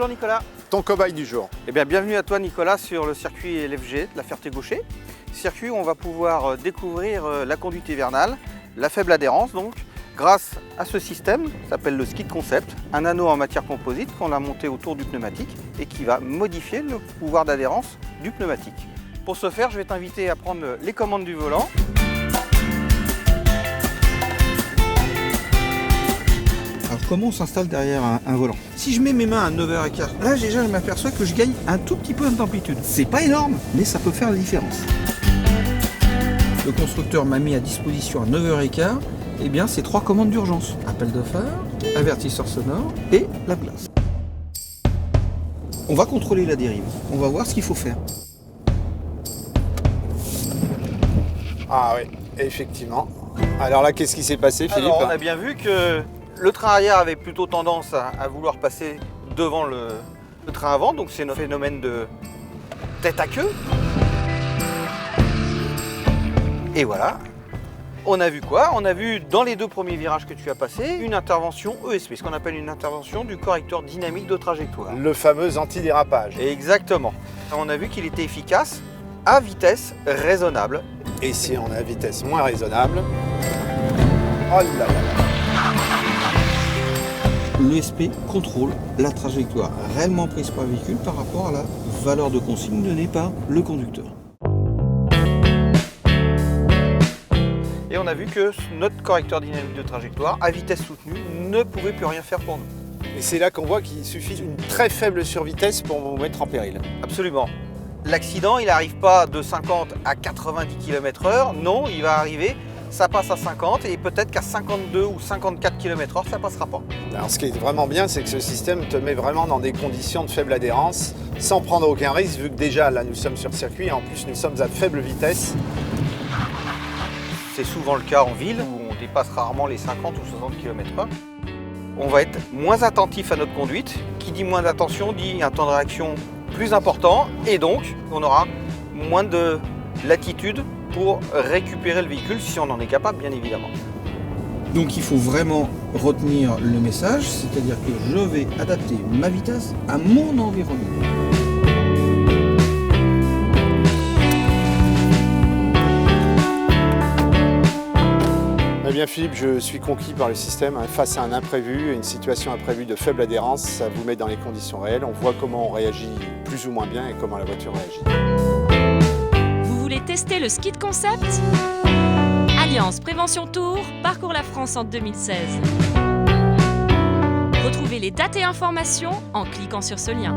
Bonjour Nicolas. Ton cobaye du jour. Eh bien, bienvenue à toi Nicolas sur le circuit LFG de la Ferté-Gaucher. Circuit où on va pouvoir découvrir la conduite hivernale, la faible adhérence donc, grâce à ce système qui s'appelle le Skid Concept, un anneau en matière composite qu'on a monté autour du pneumatique et qui va modifier le pouvoir d'adhérence du pneumatique. Pour ce faire, je vais t'inviter à prendre les commandes du volant. Alors comment on s'installe derrière un volant? Si je mets mes mains à 9h15, là déjà je m'aperçois que je gagne un tout petit peu d'amplitude. C'est pas énorme, mais ça peut faire la différence. Le constructeur m'a mis à disposition à 9h15, eh bien c'est 3 commandes d'urgence. Appel de phare, avertisseur sonore et la glace. On va contrôler la dérive, on va voir ce qu'il faut faire. Ah oui, effectivement. Alors là, qu'est-ce qui s'est passé, Philippe? Alors, on a bien vu que le train arrière avait plutôt tendance à vouloir passer devant le train avant, donc c'est un phénomène de tête à queue. Et voilà, on a vu quoi? On a vu dans les 2 premiers virages que tu as passés une intervention ESP, ce qu'on appelle une intervention du correcteur dynamique de trajectoire. Le fameux antidérapage. Exactement. On a vu qu'il était efficace à vitesse raisonnable. Et si on a vitesse moins raisonnable? Oh là là là. L'ESP contrôle la trajectoire réellement prise par le véhicule par rapport à la valeur de consigne donnée par le conducteur. Et on a vu que notre correcteur dynamique de trajectoire à vitesse soutenue ne pouvait plus rien faire pour nous. Et c'est là qu'on voit qu'il suffit d'une très faible survitesse pour vous mettre en péril. Absolument. L'accident, il n'arrive pas de 50 à 90 km/h, non, il va arriver, ça passe à 50 et peut-être qu'à 52 ou 54 km/h, ça ne passera pas. Alors ce qui est vraiment bien, c'est que ce système te met vraiment dans des conditions de faible adhérence, sans prendre aucun risque, vu que déjà là nous sommes sur circuit et en plus nous sommes à faible vitesse. C'est souvent le cas en ville, où on dépasse rarement les 50 ou 60 km/h. On va être moins attentif à notre conduite. Qui dit moins d'attention dit un temps de réaction plus important et donc on aura moins de latitude pour récupérer le véhicule si on en est capable, bien évidemment. Donc il faut vraiment retenir le message, c'est-à-dire que je vais adapter ma vitesse à mon environnement. Eh bien Philippe, je suis conquis par le système. Face à un imprévu, une situation imprévue de faible adhérence, ça vous met dans les conditions réelles. On voit comment on réagit plus ou moins bien et comment la voiture réagit. Vous voulez tester le Skid Concept? Alliance Prévention Tour parcourt la France en 2016. Retrouvez les dates et informations en cliquant sur ce lien.